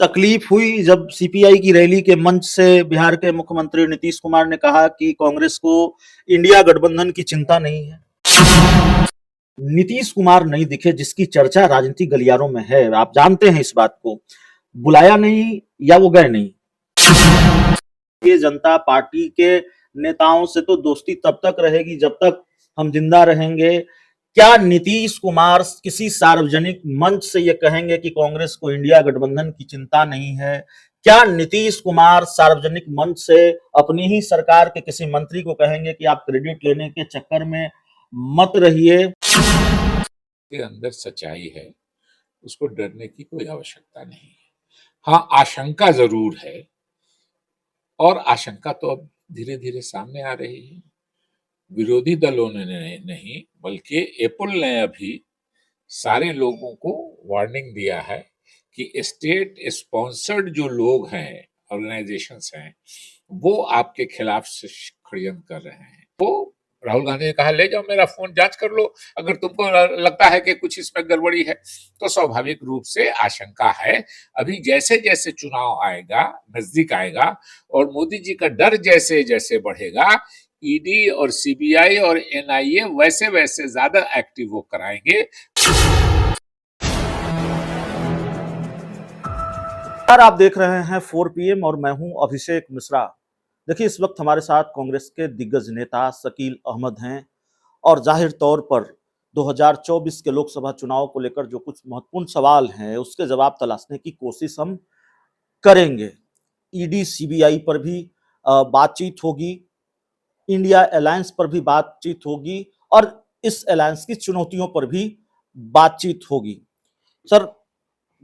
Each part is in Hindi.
तकलीफ हुई जब सीपीआई की रैली के मंच से बिहार के मुख्यमंत्री नीतीश कुमार ने कहा कि कांग्रेस को इंडिया गठबंधन की चिंता नहीं है। नीतीश कुमार नहीं दिखे जिसकी चर्चा राजनीतिक गलियारों में है, आप जानते हैं इस बात को। बुलाया नहीं या वो गए नहीं। ये जनता पार्टी के नेताओं से तो दोस्ती तब तक रहेगी जब तक हम जिंदा रहेंगे। क्या नीतीश कुमार किसी सार्वजनिक मंच से ये कहेंगे कि कांग्रेस को इंडिया गठबंधन की चिंता नहीं है? क्या नीतीश कुमार सार्वजनिक मंच से अपनी ही सरकार के किसी मंत्री को कहेंगे कि आप क्रेडिट लेने के चक्कर में मत रहिए? के अंदर सच्चाई है, उसको डरने की कोई आवश्यकता नहीं है। हाँ, आशंका जरूर है, और आशंका तो अब धीरे धीरे सामने आ रही है। विरोधी दलों ने नहीं बल्कि एप्पल ने अभी सारे लोगों को वार्निंग दिया है कि स्टेट स्पॉन्सर्ड जो लोग हैं, ऑर्गेनाइजेशंस हैं, वो आपके खिलाफ से षड्यंत्र कर रहे हैं। वो राहुल गांधी ने कहा, ले जाओ मेरा फोन जांच कर लो, अगर तुमको लगता है कि कुछ इसमें गड़बड़ी है। तो स्वाभाविक रूप से आशंका है। अभी जैसे जैसे चुनाव आएगा, नजदीक आएगा, और मोदी जी का डर जैसे जैसे बढ़ेगा, ईडी और सीबीआई और एनआईए वैसे वैसे ज्यादा एक्टिव वो कराएंगे। आप देख रहे हैं 4 पीएम और मैं हूं अभिषेक मिश्रा। देखिए, इस वक्त हमारे साथ कांग्रेस के दिग्गज नेता शकील अहमद हैं और जाहिर तौर पर 2024 के लोकसभा चुनाव को लेकर जो कुछ महत्वपूर्ण सवाल हैं उसके जवाब तलाशने की कोशिश हम करेंगे। ईडी सीबीआई पर भी बातचीत होगी, इंडिया अलायंस पर भी बातचीत होगी और इस अलायंस की चुनौतियों पर भी बातचीत होगी। सर,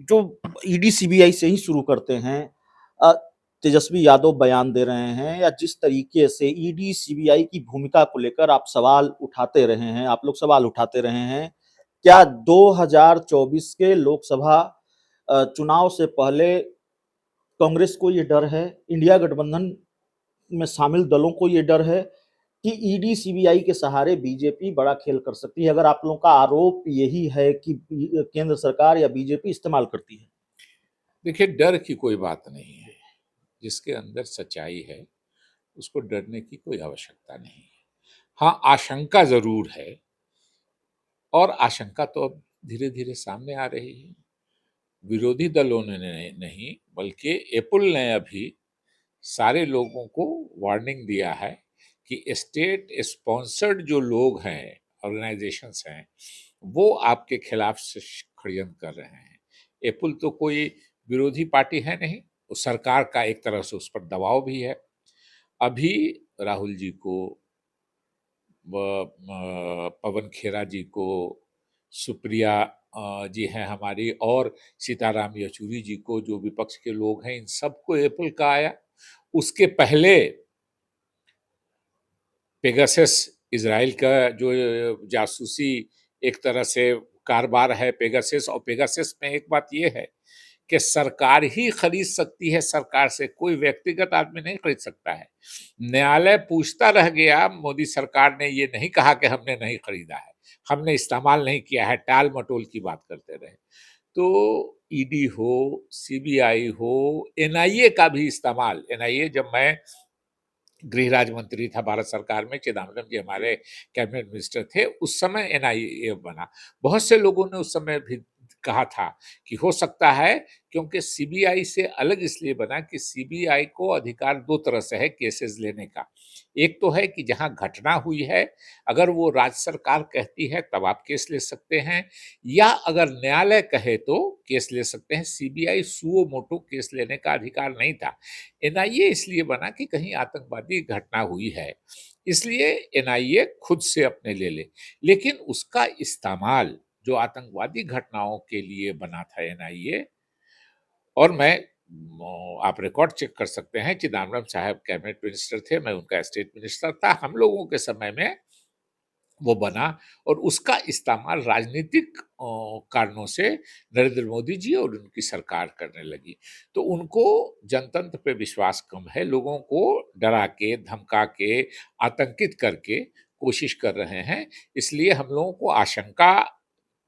जो ईडी सीबीआई से ही शुरू करते हैं। तेजस्वी यादव बयान दे रहे हैं या जिस तरीके से ईडी सीबीआई की भूमिका को लेकर आप सवाल उठाते रहे हैं, आप लोग सवाल उठाते रहे हैं, क्या 2024 के लोकसभा चुनाव से पहले कांग्रेस को ये डर है, इंडिया गठबंधन में शामिल दलों को ये डर है कि ईडी सीबीआई के सहारे बीजेपी बड़ा खेल कर सकती है? अगर आप लोगों का आरोप यही है कि केंद्र सरकार या बीजेपी इस्तेमाल करती है। देखिए, डर की कोई बात नहीं है। जिसके अंदर सच्चाई है, उसको डरने की कोई आवश्यकता नहीं है। हाँ, आशंका जरूर है, और आशंका तो अब धीरे धीरे सामने आ रही है। विरोधी दलों ने नहीं बल्कि एप्पल ने अभी सारे लोगों को वार्निंग दिया है कि स्टेट स्पॉन्सर्ड जो लोग हैं, ऑर्गेनाइजेशंस हैं, वो आपके खिलाफ से षड्यंत्र कर रहे हैं। एप्पल तो कोई विरोधी पार्टी है नहीं, उस सरकार का एक तरह से उस पर दबाव भी है। अभी राहुल जी को, पवन खेरा जी को, सुप्रिया जी हैं हमारी, और सीताराम येचुरी जी को, जो विपक्ष के लोग हैं, इन सबको एप्पल का आया। उसके पहले पेगासस, इजराइल का जो जासूसी एक तरह से कारोबार है पेगासस, और पेगासस में एक बात यह है कि सरकार ही खरीद सकती है, सरकार से कोई व्यक्तिगत आदमी नहीं खरीद सकता है। न्यायालय पूछता रह गया, मोदी सरकार ने ये नहीं कहा कि हमने नहीं खरीदा है, हमने इस्तेमाल नहीं किया है, टाल मटोल की बात करते रहे। तो ईडी हो, सीबीआई हो, एनआईए का भी इस्तेमाल, एनआईए, जब मैं गृह राज्य मंत्री था भारत सरकार में, चिदम्बरम जी हमारे कैबिनेट मिनिस्टर थे, उस समय एनआईए बना। बहुत से लोगों ने उस समय भी कहा था कि हो सकता है, क्योंकि सीबीआई से अलग इसलिए बना कि सीबीआई को अधिकार दो तरह से है केसेस लेने का। एक तो है कि जहां घटना हुई है, अगर वो राज्य सरकार कहती है तब आप केस ले सकते हैं, या अगर न्यायालय कहे तो केस ले सकते हैं। सीबीआई सुओ मोटो केस लेने का अधिकार नहीं था। एनआईए इसलिए बना कि कहीं आतंकवादी घटना हुई है, इसलिए एनआईए खुद से अपने ले ले। लेकिन उसका इस्तेमाल जो आतंकवादी घटनाओं के लिए बना था एनआईए, और मैं आप रिकॉर्ड चेक कर सकते हैं, चिदम्बरम साहब कैबिनेट मिनिस्टर थे, मैं उनका स्टेट मिनिस्टर था, हम लोगों के समय में वो बना, और उसका इस्तेमाल राजनीतिक कारणों से नरेंद्र मोदी जी और उनकी सरकार करने लगी। तो उनको जनतंत्र पे विश्वास कम है, लोगों को डरा के, धमका के, आतंकित करके कोशिश कर रहे हैं। इसलिए हम लोगों को आशंका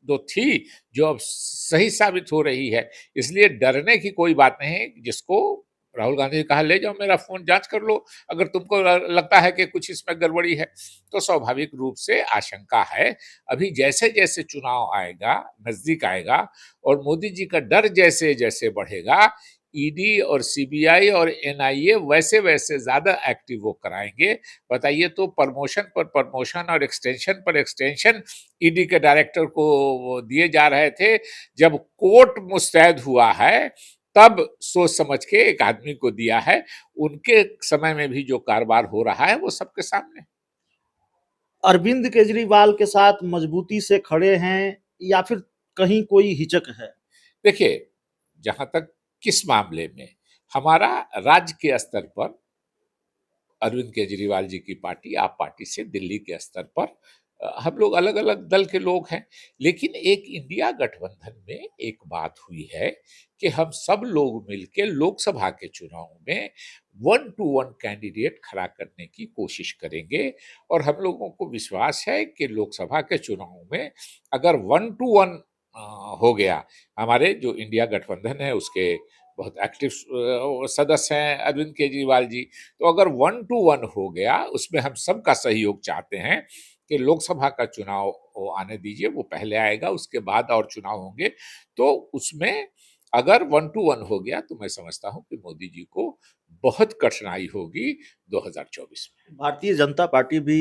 तो थी जो अब सही साबित हो रही है। इसलिए डरने की कोई बात नहीं है। जिसको राहुल गांधी ने कहा ले जाओ मेरा फोन जांच कर लो, अगर तुमको लगता है कि कुछ इसमें गड़बड़ी है। तो स्वाभाविक रूप से आशंका है। अभी जैसे जैसे चुनाव आएगा, नजदीक आएगा, और मोदी जी का डर जैसे जैसे बढ़ेगा, ईडी और सीबीआई और एनआईए वैसे वैसे ज्यादा एक्टिव वो कराएंगे। बताइए, तो प्रमोशन पर प्रमोशन और एक्सटेंशन पर एक्सटेंशन ईडी के डायरेक्टर को वो दिए जा रहे थे। जब कोर्ट मुस्तैद हुआ है तब सोच समझ के एक आदमी को दिया है। उनके समय में भी जो कारोबार हो रहा है वो सबके सामने। अरविंद केजरीवाल के साथ मजबूती से खड़े हैं या फिर कहीं कोई हिचक है? देखिए, जहां तक किस मामले में, हमारा राज्य के स्तर पर अरविंद केजरीवाल जी की पार्टी आप पार्टी से दिल्ली के स्तर पर हम लोग अलग अलग दल के लोग हैं। लेकिन एक इंडिया गठबंधन में एक बात हुई है कि हम सब लोग मिलकर लोकसभा के चुनाव में 1 to 1 कैंडिडेट खड़ा करने की कोशिश करेंगे। और हम लोगों को विश्वास है कि लोकसभा के चुनाव में अगर 1 to 1 हो गया, हमारे जो इंडिया गठबंधन है उसके बहुत एक्टिव सदस्य हैं अरविंद केजरीवाल जी। तो अगर 1 to 1 हो गया, उसमें हम सबका सहयोग चाहते हैं कि लोकसभा का चुनाव वो आने दीजिए, वो पहले आएगा, उसके बाद और चुनाव होंगे। तो उसमें अगर 1 to 1 हो गया तो मैं समझता हूं कि मोदी जी को बहुत कठिनाई होगी 2024 में। भारतीय जनता पार्टी भी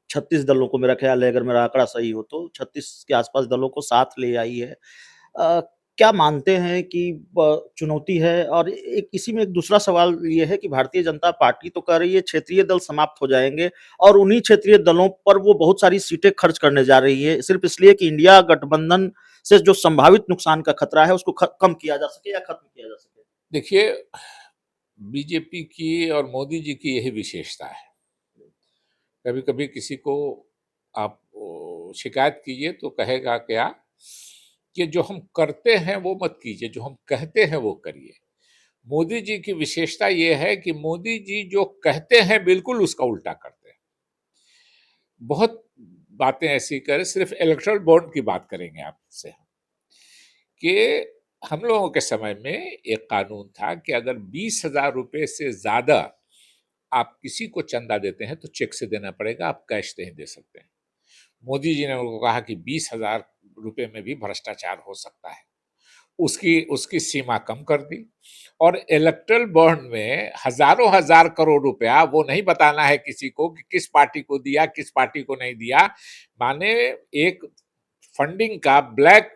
36 दलों को, मेरा ख्याल है अगर मेरा आंकड़ा सही हो तो 36 के आसपास दलों को साथ ले आई है। क्या मानते हैं कि चुनौती है? और एक इसी में एक दूसरा सवाल ये है कि भारतीय जनता पार्टी तो कह रही है क्षेत्रीय दल समाप्त हो जाएंगे और उन्हीं क्षेत्रीय दलों पर वो बहुत सारी सीटें खर्च करने जा रही है सिर्फ इसलिए कि इंडिया गठबंधन से जो संभावित नुकसान का खतरा है उसको कम किया जा सके या खत्म किया जा सके। देखिए, बीजेपी की और मोदी जी की यही विशेषता है। कभी कभी किसी को आप शिकायत कीजिए तो कहेगा क्या कि जो हम करते हैं वो मत कीजिए, जो हम कहते हैं वो करिए। मोदी जी की विशेषता ये है कि मोदी जी जो कहते हैं बिल्कुल उसका उल्टा करते हैं। बहुत बातें ऐसी करें, सिर्फ इलेक्टोरल बॉन्ड की बात करेंगे आपसे कि हम लोगों के समय में एक कानून था कि अगर 20,000 रुपए से ज्यादा आप किसी को चंदा देते हैं तो चेक से देना पड़ेगा, आप कैश नहीं दे सकते हैं। मोदी जी ने उनको कहा कि 20,000 रुपए में भी भ्रष्टाचार हो सकता है, उसकी उसकी सीमा कम कर दी। और इलेक्ट्रल बॉन्ड में हजारों हजार करोड़ रुपया वो नहीं बताना है किसी को कि किस पार्टी को दिया, किस पार्टी को नहीं दिया। माने एक फंडिंग का, ब्लैक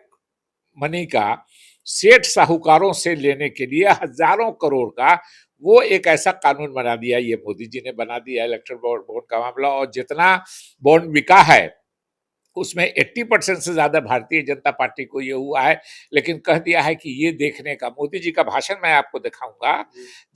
मनी का, सेठ साहूकारों से लेने के लिए हजारों करोड़ का वो एक ऐसा कानून बना दिया, ये मोदी जी ने बना दिया इलेक्ट्रल बॉन्ड का मामला। और जितना बॉन्ड बिका है उसमें 80% से ज्यादा भारतीय जनता पार्टी को ये हुआ है। लेकिन कह दिया है कि ये देखने का, मोदी जी का भाषण मैं आपको दिखाऊंगा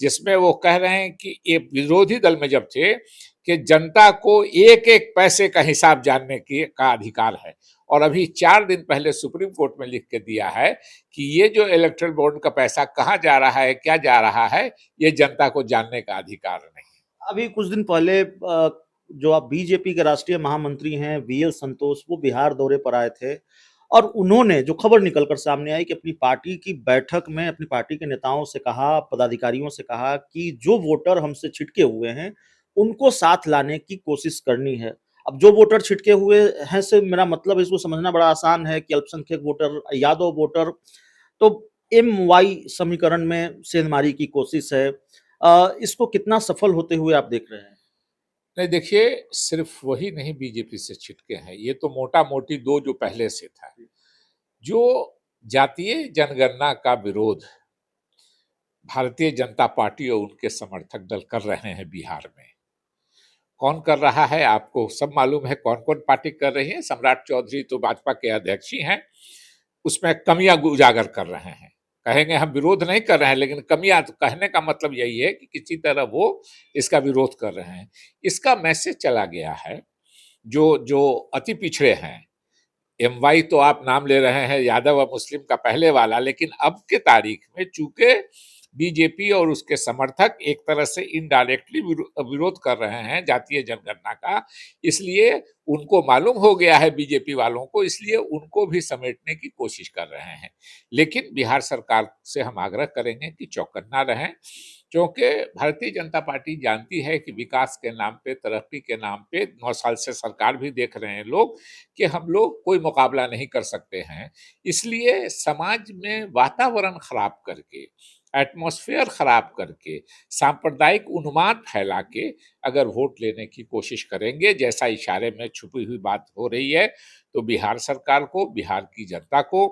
जिसमें वो कह रहे हैं कि ये विरोधी दल में जब थे कि जनता को एक एक पैसे का हिसाब जानने की का अधिकार है। और अभी 4 दिन पहले सुप्रीम कोर्ट में लिख के दिया है कि ये जो इलेक्ट्रल बॉन्ड का पैसा कहाँ जा रहा है, क्या जा रहा है, ये जनता को जानने का अधिकार नहीं। अभी कुछ दिन पहले जो आप बीजेपी के राष्ट्रीय महामंत्री हैं वीएल संतोष, वो बिहार दौरे पर आए थे और उन्होंने जो खबर निकलकर सामने आई कि अपनी पार्टी की बैठक में अपनी पार्टी के नेताओं से कहा, पदाधिकारियों से कहा कि जो वोटर हमसे छिटके हुए हैं उनको साथ लाने की कोशिश करनी है। अब जो वोटर छिटके हुए हैं से मेरा मतलब इसको समझना बड़ा आसान है कि अल्पसंख्यक वोटर, यादव वोटर, तो एम वाई समीकरण में सेंधमारी की कोशिश है। इसको कितना सफल होते हुए आप देख रहे हैं? नहीं, देखिए, सिर्फ वही नहीं बीजेपी से छिटके हैं, ये तो मोटा मोटी दो जो पहले से था। जो जातीय जनगणना का विरोध भारतीय जनता पार्टी और उनके समर्थक दल कर रहे हैं बिहार में, कौन कर रहा है आपको सब मालूम है। कौन कौन पार्टी कर रही है? सम्राट चौधरी तो भाजपा के अध्यक्ष ही हैं, उसमें कमियां उजागर कर रहे हैं। कहेंगे हम विरोध नहीं कर रहे हैं, लेकिन कमियां, तो कहने का मतलब यही है कि किसी तरह वो इसका विरोध कर रहे हैं। इसका मैसेज चला गया है जो जो अति पिछड़े हैं। एमवाई तो आप नाम ले रहे हैं, यादव और मुस्लिम का पहले वाला, लेकिन अब के तारीख में चूंकि बीजेपी और उसके समर्थक एक तरह से इनडायरेक्टली विरोध कर रहे हैं जातीय जनगणना का। इसलिए उनको मालूम हो गया है बीजेपी वालों को, इसलिए उनको भी समेटने की कोशिश कर रहे हैं। लेकिन बिहार सरकार से हम आग्रह करेंगे कि चौकन्ना रहें, क्योंकि भारतीय जनता पार्टी जानती है कि विकास के नाम पे, तरक्की के नाम पे 9 साल से सरकार भी देख रहे हैं लोग कि हम लोग कोई मुकाबला नहीं कर सकते हैं। इसलिए समाज में वातावरण खराब करके, एटमॉस्फेयर खराब करके, सांप्रदायिक उन्माद फैला के अगर वोट लेने की कोशिश करेंगे, जैसा इशारे में छुपी हुई बात हो रही है, तो बिहार सरकार को, बिहार की जनता को,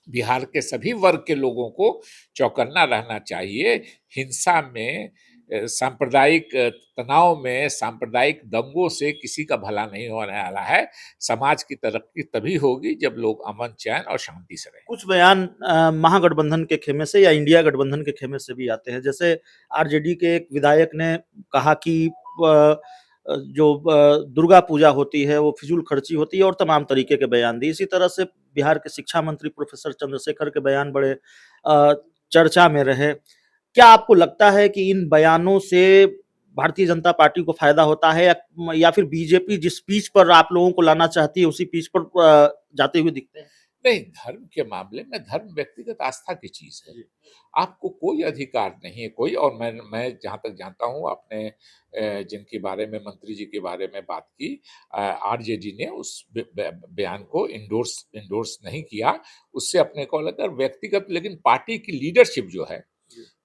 बिहार के सभी वर्ग के लोगों को चौकन्ना रहना चाहिए। हिंसा में, सांप्रदायिक तनाव में, सांप्रदायिक दंगों से किसी का भला नहीं होने वाला है। समाज की तरक्की तभी होगी जब लोग अमन, चैन और शांति से रहें। कुछ बयान महागठबंधन के खेमे से या इंडिया गठबंधन के खेमे से भी आते हैं। जैसे आरजेडी के एक विधायक ने कहा कि जो दुर्गा पूजा होती है वो फिजूल खर्ची होती है, और तमाम तरीके के बयान दिए। इसी तरह से बिहार के शिक्षा मंत्री प्रोफेसर चंद्रशेखर के बयान बड़े चर्चा में रहे। क्या आपको लगता है कि इन बयानों से भारतीय जनता पार्टी को फायदा होता है, या फिर बीजेपी जिस पीच पर आप लोगों को लाना चाहती है उसी पीच पर जाते हुए दिखते हैं? नहीं, धर्म के मामले में धर्म व्यक्तिगत आस्था की चीज है। आपको कोई अधिकार नहीं है, कोई, और मैं जहां तक जानता हूं, आपने जिनके बारे में, मंत्री जी के बारे में बात की, आरजेडी ने उस बयान को इंडोर्स इंडोर्स नहीं किया। उससे अपने को लगा व्यक्तिगत, लेकिन पार्टी की लीडरशिप जो है,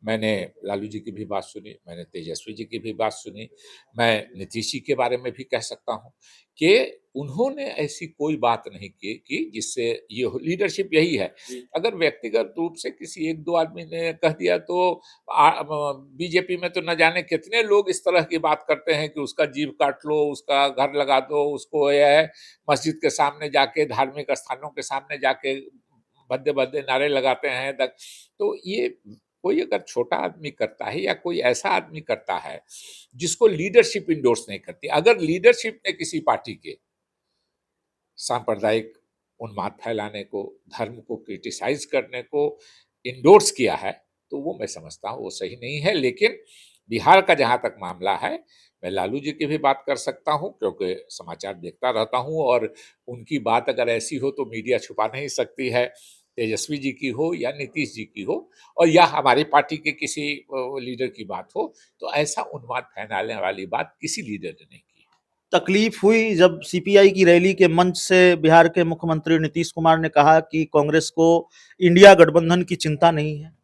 मैंने लालू जी की भी बात सुनी, मैंने तेजस्वी जी की भी बात सुनी, मैं नीतीश जी के बारे में भी कह सकता हूँ कि उन्होंने ऐसी कोई बात नहीं की कि जिससे ये लीडरशिप यही है। अगर व्यक्तिगत रूप से किसी 1-2 आदमी ने कह दिया तो बीजेपी में तो न जाने कितने लोग इस तरह की बात करते हैं कि उसका जीभ काट लो, उसका घर लगा दो, उसको यह है, मस्जिद के सामने जाके, धार्मिक स्थानों के सामने जाके भद्दे-भद्दे नारे लगाते हैं। तो ये कोई अगर छोटा आदमी करता है या कोई ऐसा आदमी करता है जिसको लीडरशिप इंडोर्स नहीं करती, अगर लीडरशिप ने किसी पार्टी के सांप्रदायिक उन्माद फैलाने को, धर्म को क्रिटिसाइज करने को इंडोर्स किया है, तो वो मैं समझता हूँ वो सही नहीं है। लेकिन बिहार का जहां तक मामला है, मैं लालू जी की भी बात कर सकता हूँ, क्योंकि समाचार देखता रहता हूँ, और उनकी बात अगर ऐसी हो तो मीडिया छुपा नहीं सकती है। तेजस्वी जी की हो या नीतीश जी की हो, और या हमारी पार्टी के किसी लीडर की बात हो, तो ऐसा उन्माद फैलाने वाली बात किसी लीडर ने नहीं की। तकलीफ हुई जब सीपीआई की रैली के मंच से बिहार के मुख्यमंत्री नीतीश कुमार ने कहा कि कांग्रेस को इंडिया गठबंधन की चिंता नहीं है?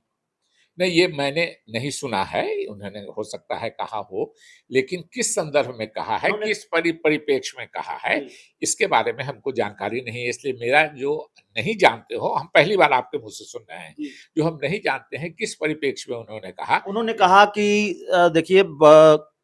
नहीं, ये मैंने नहीं सुना है, उन्होंने हो सकता है कहा हो, लेकिन किस संदर्भ में कहा है, उन्होंने किस परिप्रेक्ष्य में कहा है, जी। इसके बारे में हमको जानकारी नहीं है। इसलिए मेरा जो नहीं जानते हो, हम पहली बार आपके मुँह से सुन रहे हैं, जी। जो हम नहीं जानते हैं किस परिप्रेक्ष्य में उन्होंने कहा। उन्होंने कहा कि देखिए,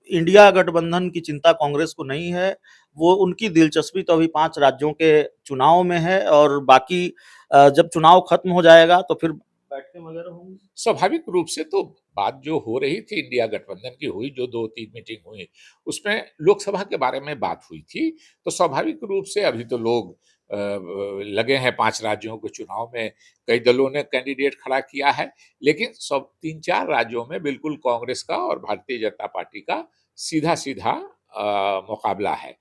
इंडिया गठबंधन की चिंता कांग्रेस को नहीं है। वो उनकी दिलचस्पी तो अभी 5 राज्यों के चुनाव में है, और बाकी जब चुनाव खत्म हो जाएगा तो फिर बैठकें वगैरह होंगी। स्वाभाविक रूप से तो बात जो हो रही थी इंडिया गठबंधन की हुई, जो 2-3 मीटिंग हुई, उसमें लोकसभा के बारे में बात हुई थी। तो स्वाभाविक रूप से अभी तो लोग लगे हैं 5 राज्यों के चुनाव में, कई दलों ने कैंडिडेट खड़ा किया है, लेकिन सब 3-4 राज्यों में बिल्कुल कांग्रेस का और भारतीय जनता पार्टी का सीधा-सीधा मुकाबला है।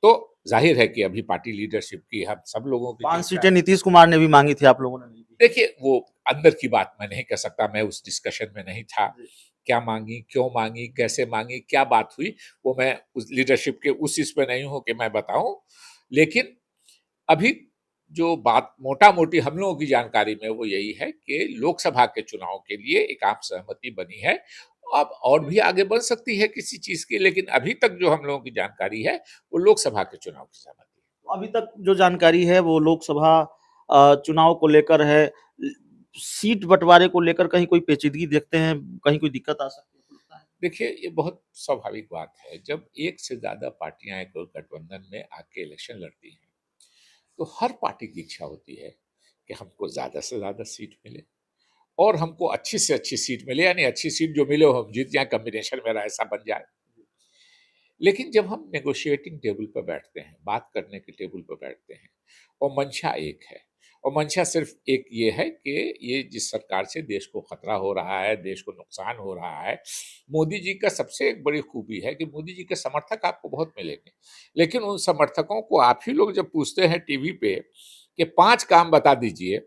तो ज़ाहिर है कि अभी पार्टी लीडरशिप की हम सब लोगों की 5 चिंता सीटें है। नीतीश कुमार ने भी मांगी थी, आप लोगों ने नहीं दी। देखिए, वो अंदर की बात मैं नहीं कह सकता, मैं उस डिस्कशन में नहीं था। जी। क्या माँगी, क्यों माँगी, कैसे माँगी, क्या बात हुई, वो मैं उस लीडरशिप के उस चीज़ पे नहीं हूँ कि मैं बताऊँ। लेकिन अभी जो बात मोटा-मोटी हम लोगों की जानकारी में वो यही है कि लोकसभा के चुनाव के लिए एक आम सहमति बनी है। अब और भी आगे बढ़ सकती है किसी चीज़ की, लेकिन अभी तक जो हम लोगों की जानकारी है, वो लोकसभा के चुनाव की सहमति है। अभी तक जो जानकारी है वो लोकसभा चुनाव को लेकर है। सीट बँटवारे को लेकर कहीं कोई पेचीदगी देखते हैं, कहीं कोई दिक्कत आ सकती है, आपको लगता है? देखिए, ये बहुत स्वाभाविक बात है। जब एक से ज़्यादा पार्टियाँ एक गठबंधन में आके इलेक्शन लड़ती हैं, तो हर पार्टी की इच्छा होती है कि हमको ज़्यादा से ज़्यादा सीट मिले, और हमको अच्छी से अच्छी सीट मिले, यानी अच्छी सीट जो मिले वो हम जीत जाएँ, कॉम्बिनेशन मेरा ऐसा बन जाए। लेकिन जब हम नेगोशिएटिंग टेबल पर बैठते हैं, बात करने के टेबल पर बैठते हैं, और मंशा एक है, और मंशा सिर्फ एक ये है कि ये जिस सरकार से देश को खतरा हो रहा है, देश को नुकसान हो रहा है, मोदी जी का सबसे एक बड़ी खूबी है कि मोदी जी के समर्थक आपको बहुत मिलेंगे, लेकिन उन समर्थकों को आप ही लोग जब पूछते हैं टीवी पे कि 5 काम बता दीजिए,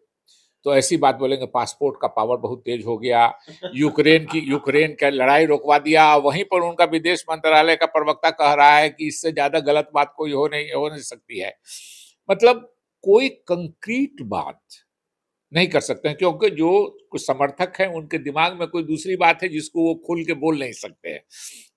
तो ऐसी बात बोलेंगे पासपोर्ट का पावर बहुत तेज हो गया, यूक्रेन का लड़ाई रोकवा दिया, वहीं पर उनका विदेश मंत्रालय का प्रवक्ता कह रहा है कि इससे ज्यादा गलत बात कोई हो नहीं सकती है। मतलब कोई कंक्रीट बात नहीं कर सकते हैं, क्योंकि जो कुछ समर्थक हैं उनके दिमाग में कोई दूसरी बात है जिसको वो खुल के बोल नहीं सकते हैं।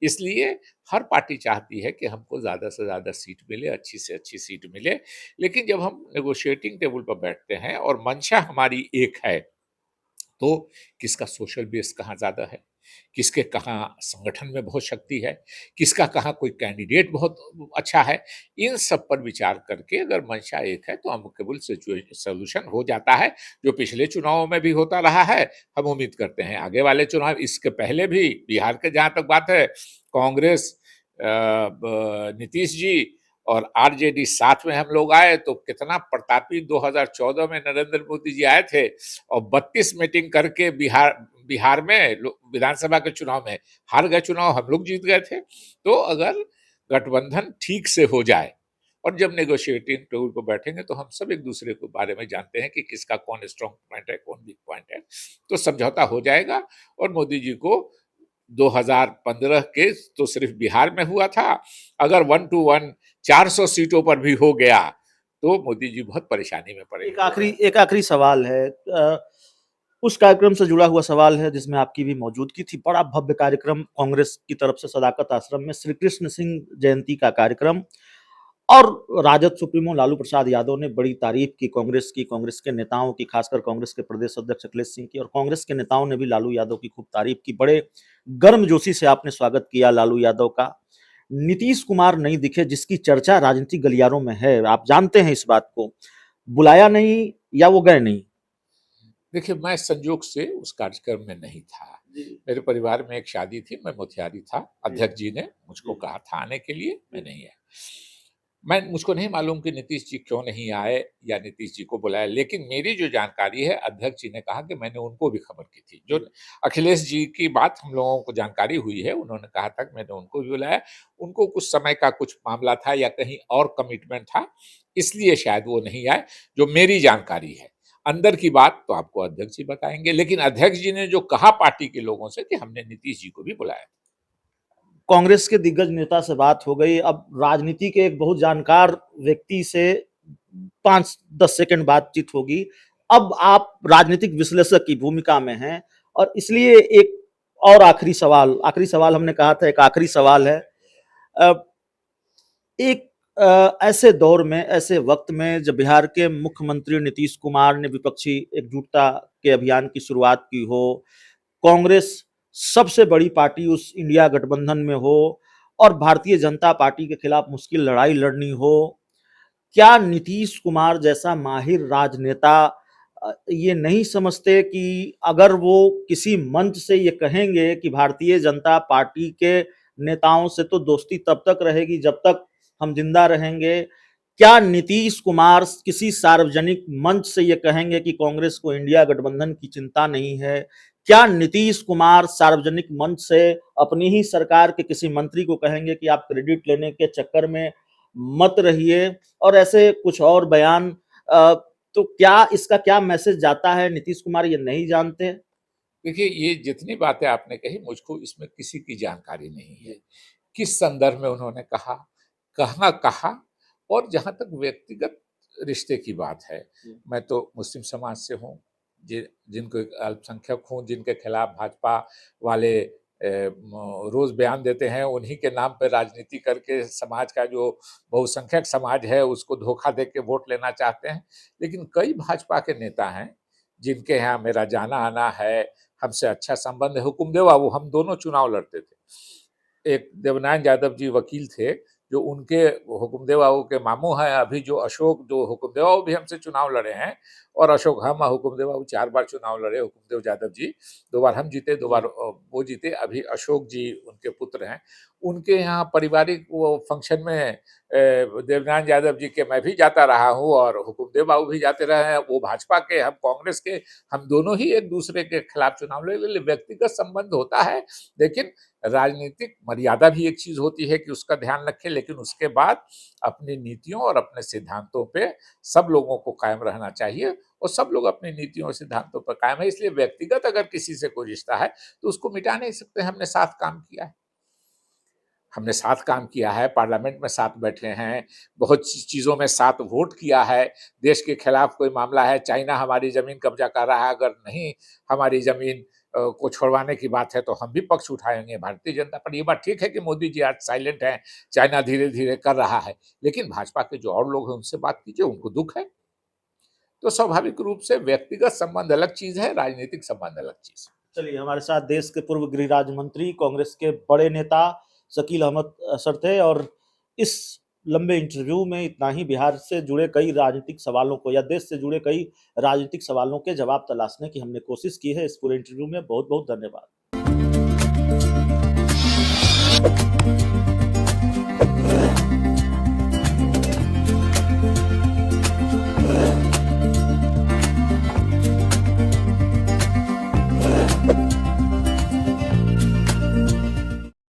इसलिए हर पार्टी चाहती है कि हमको ज्यादा से ज्यादा सीट मिले, अच्छी से अच्छी सीट मिले, लेकिन जब हम नेगोशिएटिंग टेबल पर बैठते हैं और मंशा हमारी एक है, तो किसका सोशल बेस कहाँ ज्यादा है, किसके कहाँ संगठन में बहुत शक्ति है, किसका कहाँ कोई कैंडिडेट बहुत अच्छा है, इन सब पर विचार करके अगर मंशा एक है तो अम्बिकेबल सोल्यूशन हो जाता है, जो पिछले चुनावों में भी होता रहा है। हम उम्मीद करते हैं आगे वाले चुनाव, इसके पहले भी बिहार के जहां तक बात है, कांग्रेस, नीतीश जी और आरजेडी साथ में हम लोग आए तो कितना प्रतापी 2014 में नरेंद्र मोदी जी आए थे और 32 मीटिंग करके बिहार में विधानसभा के चुनाव में हार गए, चुनाव हम लोग जीत गए थे। तो अगर गठबंधन ठीक से हो जाए और जब नेगोशिएटिंग टेबल पर बैठेंगे तो हम सब एक दूसरे के बारे में जानते हैं कि किसका कौन स्ट्रांग पॉइंट है, कौन वीक पॉइंट है, तो समझौता हो जाएगा। और मोदी जी को 2015 के तो सिर्फ बिहार में हुआ था, अगर 1 to 1 400 सीटों पर भी हो गया तो मोदी जी बहुत परेशानी में पड़ेंगे। एक आखिरी सवाल है, उस कार्यक्रम से जुड़ा हुआ सवाल है जिसमें आपकी भी मौजूदगी थी। बड़ा भव्य कार्यक्रम कांग्रेस की तरफ से सदाकत आश्रम में श्री कृष्ण सिंह जयंती का कार्यक्रम, और राजद सुप्रीमो लालू प्रसाद यादव ने बड़ी तारीफ की कांग्रेस के नेताओं की, खासकर कांग्रेस के प्रदेश अध्यक्ष अखिलेश सिंह की, और कांग्रेस के नेताओं ने भी लालू यादव की खूब तारीफ की। बड़े गर्मजोशी से आपने स्वागत किया लालू यादव का। नीतीश कुमार नहीं दिखे, जिसकी चर्चा राजनीतिक गलियारों में है, आप जानते हैं इस बात को, बुलाया नहीं या वो गए नहीं? देखिए, मैं संजोग से उस कार्यक्रम में नहीं था। मेरे परिवार में एक शादी थी, मैं मोतिहारी था, अध्यक्ष जी ने मुझको कहा था आने के लिए, मैं नहीं आया। मुझको नहीं मालूम कि नीतीश जी क्यों नहीं आए या नीतीश जी को बुलाया, लेकिन मेरी जो जानकारी है अध्यक्ष जी ने कहा कि मैंने उनको भी खबर की थी। जो अखिलेश जी की बात हम लोगों को जानकारी हुई है, उन्होंने कहा था कि मैंने उनको भी बुलाया। उनको कुछ समय का कुछ मामला था या कहीं और कमिटमेंट था, इसलिए शायद वो नहीं आए, जो मेरी जानकारी है। अंदर की बात तो आपको अध्यक्ष जी बताएंगे, लेकिन अध्यक्ष जी ने जो कहा पार्टी के लोगों से कि हमने नीतीश जी को भी बुलाया। कांग्रेस के दिग्गज नेता से बात हो गई, अब राजनीति के एक बहुत जानकार व्यक्ति से 5-10 सेकंड बातचीत होगी। अब आप राजनीतिक विश्लेषक की भूमिका में हैं, और इसलिए एक और आखिरी सवाल हमने कहा था, एक आखिरी सवाल है। अ, एक ऐसे दौर में, ऐसे वक्त में जब बिहार के मुख्यमंत्री नीतीश कुमार ने विपक्षी एकजुटता के अभियान की शुरुआत की हो, कांग्रेस सबसे बड़ी पार्टी उस इंडिया गठबंधन में हो, और भारतीय जनता पार्टी के खिलाफ मुश्किल लड़ाई लड़नी हो, क्या नीतीश कुमार जैसा माहिर राजनेता ये नहीं समझते कि अगर वो किसी मंच से ये कहेंगे कि भारतीय जनता पार्टी के नेताओं से तो दोस्ती तब तक रहेगी जब तक हम जिंदा रहेंगे, क्या नीतीश कुमार किसी सार्वजनिक मंच से ये कहेंगे कि कांग्रेस को इंडिया गठबंधन की चिंता नहीं है? क्या नीतीश कुमार सार्वजनिक मंच से अपनी ही सरकार के किसी मंत्री को कहेंगे कि आप क्रेडिट लेने के चक्कर में मत रहिए, और ऐसे कुछ और बयान? तो क्या इसका क्या मैसेज जाता है? नीतीश कुमार ये नहीं जानते? देखिए, ये जितनी बातें आपने कही मुझको इसमें किसी की जानकारी नहीं है। किस संदर्भ में उन्होंने कहा, कहाँ कहा, और जहाँ तक व्यक्तिगत रिश्ते की बात है, मैं तो मुस्लिम समाज से हूँ, जिनको एक अल्पसंख्यक हूँ, जिनके खिलाफ भाजपा वाले रोज बयान देते हैं, उन्हीं के नाम पे राजनीति करके समाज का जो बहुसंख्यक समाज है उसको धोखा दे के वोट लेना चाहते हैं। लेकिन कई भाजपा के नेता हैं जिनके यहाँ मेरा जाना आना है, हमसे अच्छा संबंध है। हुकुमदेव बाबू, हम दोनों चुनाव लड़ते थे। एक देवनारायण यादव जी वकील थे, जो उनके हुकुमदेव बाबू के मामू हैं, अभी जो अशोक, जो हुकुमदेव बाबू भी हमसे चुनाव लड़े हैं, और अशोक, हम हुकुमदेव बाबू 4 बार चुनाव लड़े, हुकुमदेव यादव जी 2 बार हम जीते, 2 बार वो जीते। अभी अशोक जी उनके पुत्र हैं, उनके यहाँ पारिवारिक वो फंक्शन में देवनारायण यादव जी के मैं भी जाता रहा हूँ और हुकुमदेव बाबू भी जाते रहे हैं। वो भाजपा के, हम कांग्रेस के, हम दोनों ही एक दूसरे के खिलाफ चुनाव लड़े। व्यक्तिगत संबंध होता है, लेकिन राजनीतिक मर्यादा भी एक चीज होती है कि उसका ध्यान रखें, लेकिन उसके बाद अपनी नीतियों और अपने सिद्धांतों पे सब लोगों को कायम रहना चाहिए और सब लोग अपनी नीतियों और सिद्धांतों पर कायम है। इसलिए व्यक्तिगत अगर किसी से कोई रिश्ता है तो उसको मिटा नहीं सकते। हमने साथ काम किया है, हमने साथ काम किया है, पार्लियामेंट में साथ बैठे हैं, बहुत चीज़ों में साथ वोट किया है। देश के खिलाफ कोई मामला है, चाइना हमारी ज़मीन कब्ज़ा कर रहा है, अगर नहीं हमारी ज़मीन को छोड़वाने की बात है तो हम भी पक्ष उठाएँगे भारतीय जनता पार्टी। ये बात ठीक है कि मोदी जी आज साइलेंट हैं, चाइना धीरे-धीरे कर रहा है, लेकिन भाजपा के जो और लोग हैं उनसे बात कीजिए, उनको दुःख है। तो स्वाभाविक रूप से व्यक्तिगत संबंध अलग चीज़ है, राजनीतिक संबंध अलग चीज़ है। चलिए, हमारे साथ देश के पूर्व गृह राज्य मंत्री, कांग्रेस के बड़े नेता शकील अहमद सर थे और इस लंबे इंटरव्यू में इतना ही। बिहार से जुड़े कई राजनीतिक सवालों को या देश से जुड़े कई राजनीतिक सवालों के जवाब तलाशने की हमने कोशिश की है। इस पूरे इंटरव्यू में बहुत-बहुत धन्यवाद।